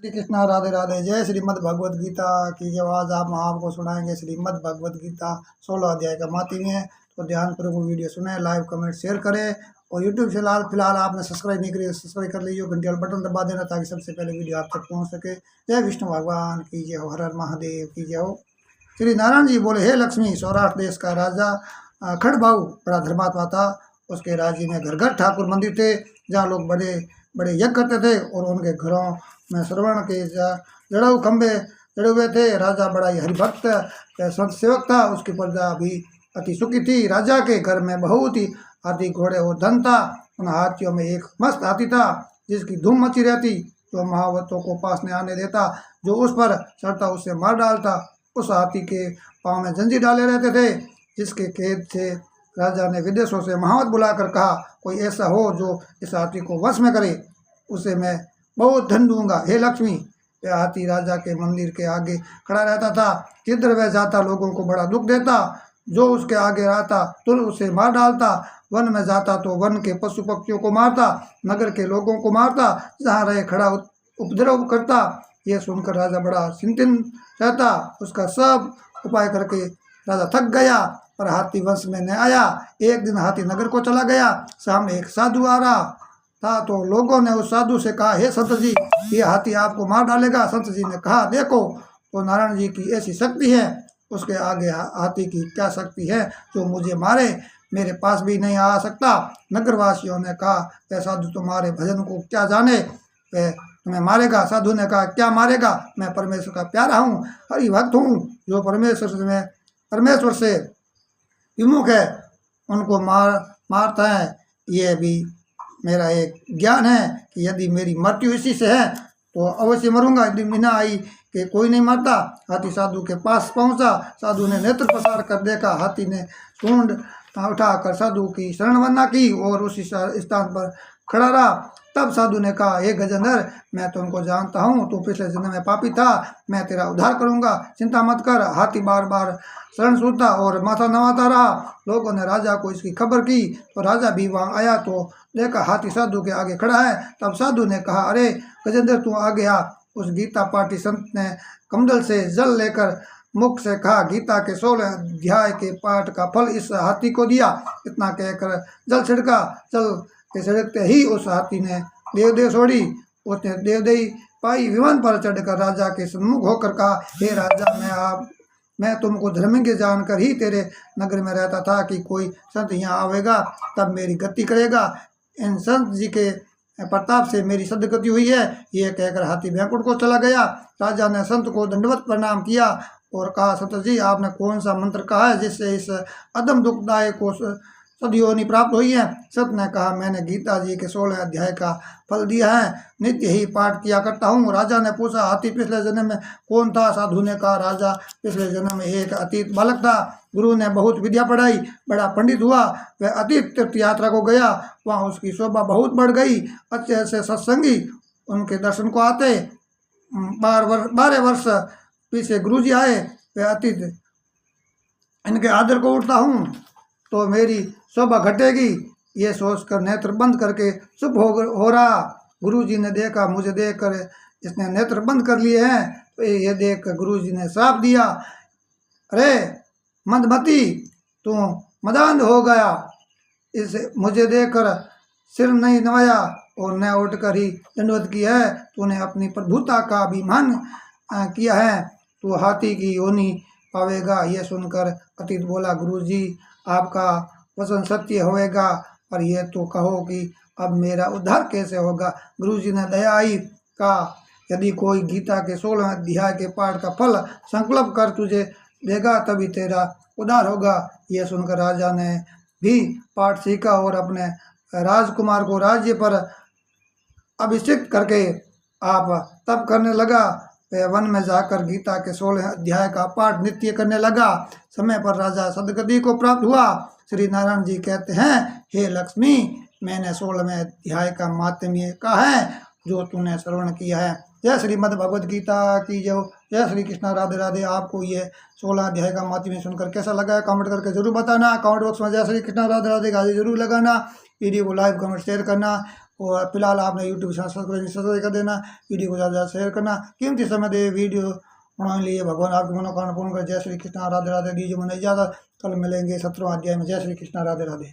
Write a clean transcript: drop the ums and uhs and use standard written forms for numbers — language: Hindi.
श्री कृष्णा राधे राधे। जय श्रीमद् भगवद गीता की। जब आज आप आपको सुनाएंगे श्रीमद् भगवद गीता 16 अध्याय का मातमी। तो ध्यानपूर्वक वीडियो सुने, लाइव कमेंट शेयर करें और यूट्यूब से फिलहाल आपने सब्सक्राइब नहीं करी, सब्सक्राइब कर लीजिए, घंटी वाला बटन दबा देना ताकि सबसे पहले वीडियो आप तक पहुँच सके। जय विष्णु भगवान की जय हो, हर हर महादेव की जय हो। श्री नारायण जी बोले, हे लक्ष्मी, सौराष्ट्र देश का राजा खड़बाऊ बड़ा धर्मात्मा था। उसके राज्य में घर घर ठाकुर मंदिर थे, जहाँ लोग बड़े बड़े यज्ञ करते थे और उनके घरों में श्रवण के जड़ाऊ खंबे जड़े हुए थे। राजा बड़ा ही हरिभक्त संत सेवक था। उसकी प्रजा भी अति सुखी थी। राजा के घर में बहुत ही हाथी घोड़े और धन था। उन हाथियों में एक मस्त हाथी था जिसकी धूम मची रहती, जो महावतों को पास नहीं आने देता। जो उस पर चढ़ता उसे मार डालता। उस हाथी के पाँव में जंजीर डाले रहते थे, जिसके कैद से राजा ने विदेशों से महावत बुलाकर कहा, कोई ऐसा हो जो इस हाथी को वश में करे, उसे मैं बहुत धन दूंगा। हे लक्ष्मी, यह हाथी राजा के मंदिर के आगे खड़ा रहता था। जिधर वह जाता लोगों को बड़ा दुख देता। जो उसके आगे रहता तुल उसे मार डालता। वन में जाता तो वन के पशु पक्षियों को मारता, नगर के लोगों को मारता, जहाँ रहे खड़ा उपद्रव करता। यह सुनकर राजा बड़ा चिंतित रहता। उसका सब उपाय करके राजा थक गया, पर हाथी वंश में न आया। एक दिन हाथी नगर को चला गया। सामने एक साधु आ रहा था, तो लोगों ने उस साधु से कहा, हे संत जी, ये हाथी आपको मार डालेगा। संत जी ने कहा, देखो तो नारायण जी की ऐसी शक्ति है, उसके आगे हाथी की क्या शक्ति है जो मुझे मारे, मेरे पास भी नहीं आ सकता। नगरवासियों ने कहा, वह साधु तुम्हारे भजन को क्या जाने, वह तुम्हें मारेगा। साधु ने कहा, क्या मारेगा, मैं परमेश्वर का प्यारा हूँ, हरिभक्त हूँ। जो परमेश्वर से विमुख है उनको मारता है। ये भी मेरा एक ज्ञान है कि यदि मेरी मृत्यु इसी से है तो अवश्य मरूंगा। यदि बिना आई कि कोई नहीं मरता। हाथी साधु के पास पहुंचा। साधु ने नेत्र प्रसार कर देखा। हाथी ने सूंड उठाकर साधु की शरण वंदना की और उसी स्थान पर खड़ा रहा। तब साधु ने कहा, हे गजेंद्र, मैं तुमको जानता हूँ, तू पिछले जन्म में पापी था, मैं तेरा उद्धार करूंगा, चिंता मत कर। हाथी बार बार शरण छूटा और माथा नवाता रहा। लोगों ने राजा को इसकी खबर की, तो राजा भी वहां आया तो देखा हाथी साधु के आगे खड़ा है। तब साधु ने कहा, अरे गजेंद्र, तू आगे आ। उस गीता पाठी संत ने कमंडल से जल लेकर मुख से कहा, गीता के 16 अध्याय के पाठ का फल इस हाथी को दिया। इतना कहकर जल छिड़का। जल के छिड़कते ही उस हाथी ने देवदेह छोड़ी। उसने देवदेही पाई। विमान पर चढ़कर राजा के सम्मुख होकर कहा, हे राजा, मैं तुमको धर्मज्ञ जानकर ही तेरे नगर में रहता था कि कोई संत यहाँ आवेगा तब मेरी गति करेगा। इन संत जी के प्रताप से मेरी सदगति हुई है। ये कहकर हाथी बैंकुट को चला गया। राजा ने संत को दंडवत प्रणाम किया और कहा, संत जी, आपने कौन सा मंत्र कहा है जिससे इस अदम दुखदायक को सदयोनि प्राप्त हुई है। संत ने कहा, मैंने गीता जी के 16 अध्याय का फल दिया है, नित्य ही पाठ किया करता हूँ। राजा ने पूछा, हाथी पिछले जन्म में कौन था। साधु ने कहा, राजा पिछले जन्म में एक अतीत बालक था। गुरु ने बहुत विद्या पढ़ाई, बड़ा पंडित हुआ। वह अतीत तीर्थ यात्रा को गया, वहाँ उसकी शोभा बहुत बढ़ गई। अच्छे अच्छे सत्संगी उनके दर्शन को आते। 12 वर्ष पीछे गुरु जी आए। वह अतीत इनके आदर को उठता हूँ तो मेरी शोभा घटेगी, ये सोचकर नेत्र बंद करके चुप हो रहा। गुरुजी ने देखा, मुझे देखकर इसने नेत्र बंद कर लिए हैं। तो ये देख गुरुजी ने श्राप दिया, अरे मंदमती, तू मदांध हो गया। इसे मुझे देखकर सिर नहीं नवाया और न उठकर ही दंडवत की है। तूने अपनी प्रभुता का अभिमान किया है, तू हाथी की योनि पावेगा। यह सुनकर अतीत बोला, गुरुजी, आपका वचन सत्य होएगा, पर यह तो कहो कि अब मेरा उद्धार कैसे होगा। गुरुजी ने दया आई, कहा, यदि कोई गीता के 16 अध्याय के पाठ का फल संकल्प कर तुझे देगा तभी तेरा उद्धार होगा। यह सुनकर राजा ने भी पाठ सीखा और अपने राजकुमार को राज्य पर अभिषेक करके आप तप करने लगा। वह वन में जाकर गीता के 16 अध्याय का पाठ नित्य करने लगा। समय पर राजा सदगति को प्राप्त हुआ। श्री नारायण जी कहते हैं, हे लक्ष्मी, मैंने 16वें अध्याय का मातम्य कहा है जो तूने श्रवण किया है। जय श्रीमद् भगवद गीता की जय। जय श्री कृष्णा राधे राधे। आपको ये 16 अध्याय का मातम्य सुनकर कैसा लगा है कमेंट करके जरूर बताना। कमेंट बॉक्स में जय श्री कृष्णा राधे राधे गाली जरूर लगाना। वीडियो को लाइक कमेंट शेयर करना और फिलहाल आपने यूट्यूब चैनल सब्सक्राइब कर देना, वीडियो को ज़्यादा से ज़्यादा शेयर करना, कीमती समय दे वीडियो बनाने लिए। भगवान आपकी मनोकामना पूर्ण कर। जय श्री कृष्णा, राधे राधे। दीजिए मन इजाज़त, कल मिलेंगे 17वां अध्याय में। जय श्री कृष्णा, राधे राधे।